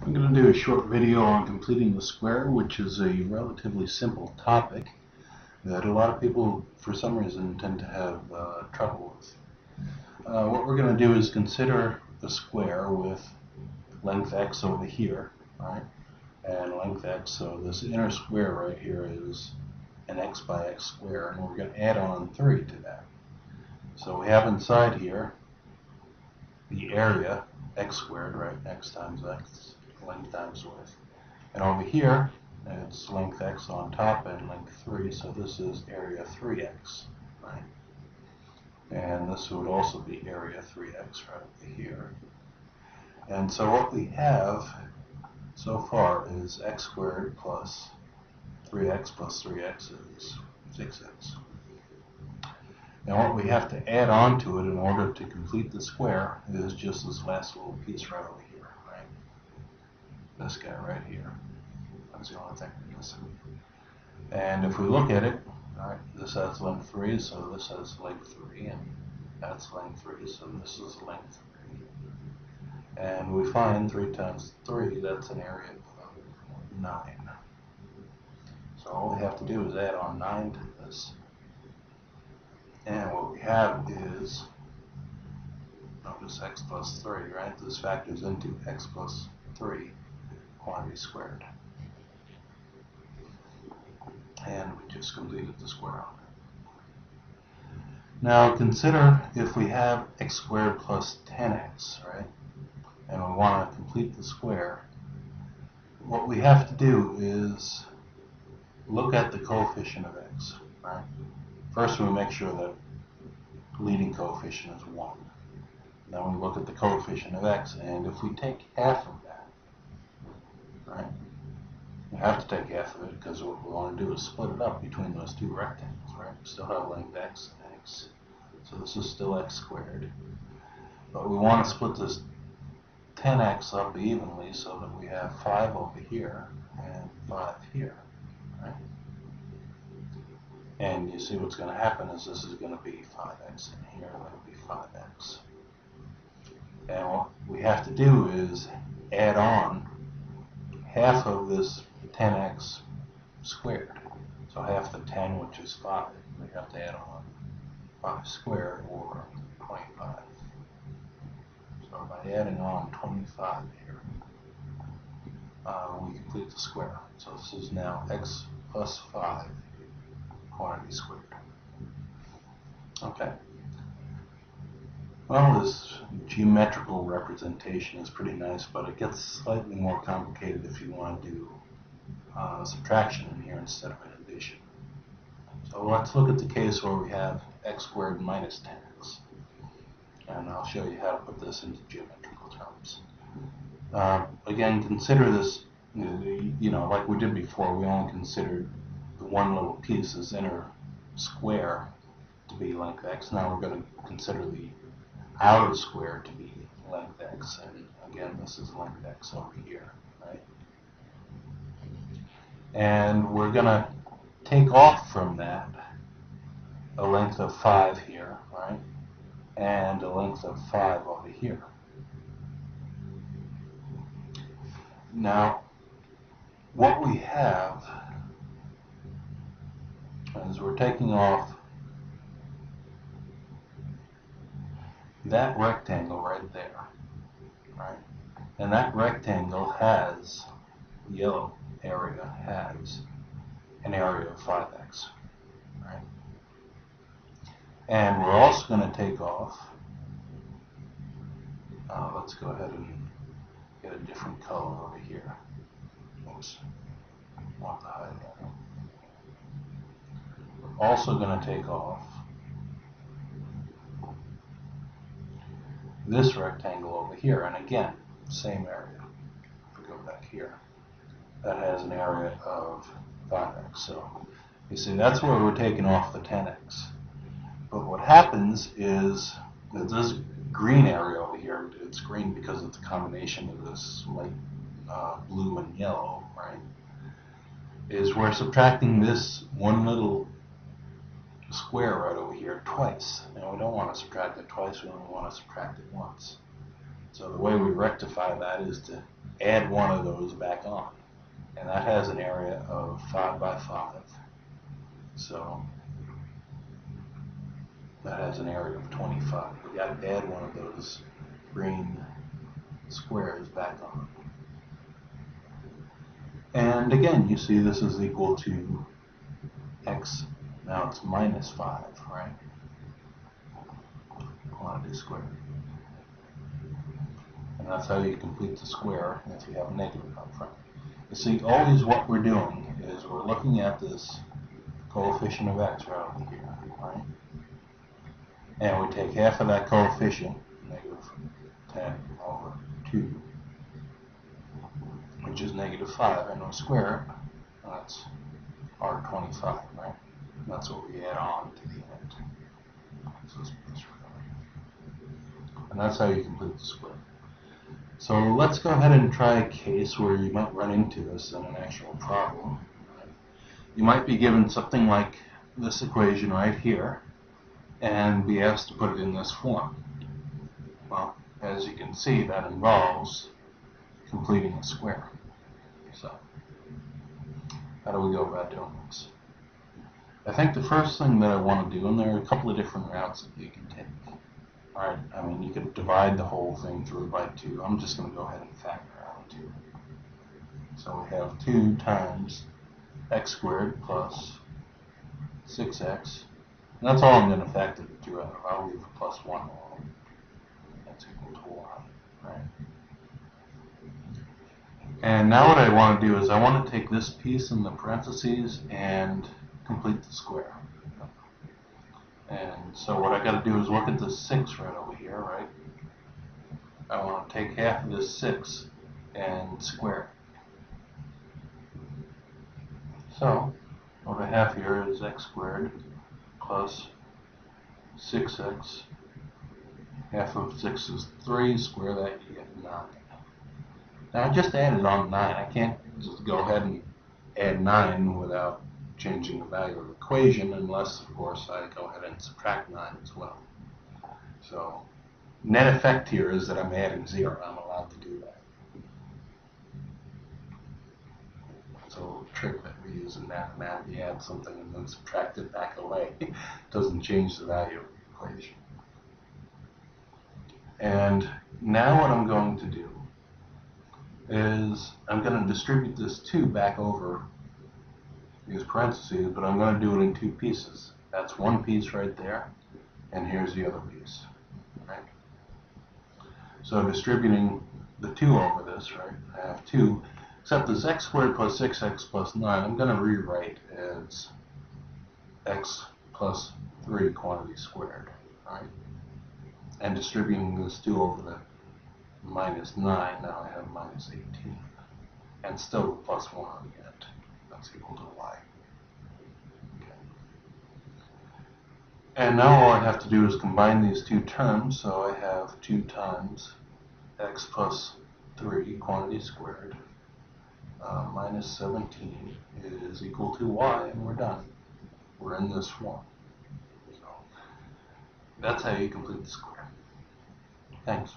I'm going to do a short video on completing the square, which is a relatively simple topic that a lot of people, for some reason, tend to have trouble with. What we're going to do is consider the square with length x over here, right, and length x, so this inner square right here is an x by x square, and we're going to add on 3 to that. So we have inside here the area, x squared, right, x times x, length times width. And over here, it's length x on top and length 3, so this is area 3x, right? And this would also be area 3x right over here. And so what we have so far is x squared plus 3x is 6x. Now what we have to add on to it in order to complete the square is just this last little piece right over here, right? This guy right here. That's the only thing we're missing. And if we look at it, right, this has length 3, so this has length 3, and that's length 3, so this is length 3. And we find 3 times 3, that's an area of 9. So all we have to do is add on 9 to this. And what we have is, notice x plus 3, right? This factors into x plus 3 quantity squared. And we just completed the square on it. Now consider if we have x squared plus 10x, right? And we want to complete the square. What we have to do is look at the coefficient of x, right? First we make sure that leading coefficient is 1. Then we look at the coefficient of x, and if we take half of that, right? We have to take half of it because what we want to do is split it up between those two rectangles, right? We still have length x and x, so this is still x squared. But we want to split this 10x up evenly so that we have 5 over here and 5 here, right? And you see what's going to happen is this is going to be 5x in here, that'll be 5x. And what we have to do is add on half of this 10x squared. So half the 10, which is 5, we have to add on 5 squared, or 25. So by adding on 25 here, we complete the square. So this is now x plus 5 quantity squared. Okay. Well, this geometrical representation is pretty nice, but it gets slightly more complicated if you want to do subtraction in here instead of an addition. So let's look at the case where we have x squared minus 10x. And I'll show you how to put this into geometrical terms. Again, consider this, like we did before, we only considered the one little piece, this inner square, to be length x. Now we're going to consider the outer square to be length x, and again this is length x over here, right? And we're going to take off from that a length of 5 here, right? And a length of 5 over here. Now what we have is we're taking off that rectangle right there, right? And that rectangle has, yellow area has an area of 5x, right? And we're also going to take off, let's go ahead and get a different color over here. Oops, I want to hide that. We're also going to take off this rectangle over here, and again, same area. If we go back here, that has an area of 5x. So you see, that's where we're taking off the 10x. But what happens is that this green area over here, it's green because it's a combination of this light blue and yellow, right? Is we're subtracting this one little square right over here twice. Now we don't want to subtract it twice, we only want to subtract it once. So the way we rectify that is to add one of those back on. And that has an area of 5 by 5. So that has an area of 25. We got to add one of those green squares back on. And again, you see this is equal to x. Now it's minus 5, right? Quantity squared. And that's how you complete the square if you have a negative up front. You see, always what we're doing is we're looking at this coefficient of x right over here, right? And we take half of that coefficient, negative 10 over 2, which is negative 5, and we square it. That's our 25, right? And that's what we add on to the end. So and that's how you complete the square. So let's go ahead and try a case where you might run into this in an actual problem. You might be given something like this equation right here and be asked to put it in this form. Well, as you can see, that involves completing a square. So how do we go about doing this? I think the first thing that I want to do, and there are a couple of different routes that you can take. Alright, I mean, you could divide the whole thing through by 2. I'm just going to go ahead and factor out 2. So we have 2 times x squared plus 6x. And that's all I'm going to factor the 2 out of. I'll leave a plus 1 alone. That's equal to 1. Right? And now what I want to do is I want to take this piece in the parentheses and complete the square. And so what I got to do is look at this 6 right over here, right? I want to take half of this 6 and square it. So what I have here is x squared plus 6x. Half of 6 is 3. Square that, you get 9. Now I just added on 9. I can't just go ahead and add 9 without changing the value of the equation, unless, of course, I go ahead and subtract 9 as well. So net effect here is that I'm adding 0. I'm allowed to do that. So a little trick that we use in mathematics, you add something and then subtract it back away. It doesn't change the value of the equation. And now what I'm going to do is I'm going to distribute this 2 back over these parentheses, but I'm going to do it in 2 pieces. That's one piece right there, and here's the other piece. Right? So distributing the 2 over this, right? I have 2, except this x squared plus 6x plus 9, I'm going to rewrite as x plus 3 quantity squared. Right? And distributing this 2 over the minus 9, now I have minus 18. And still the plus 1 on the end. That's equal to y. Okay. And now all I have to do is combine these 2 terms, so I have 2 times x plus 3 quantity squared minus 17 is equal to y, and we're done. We're in this form. So that's how you complete the square. Thanks.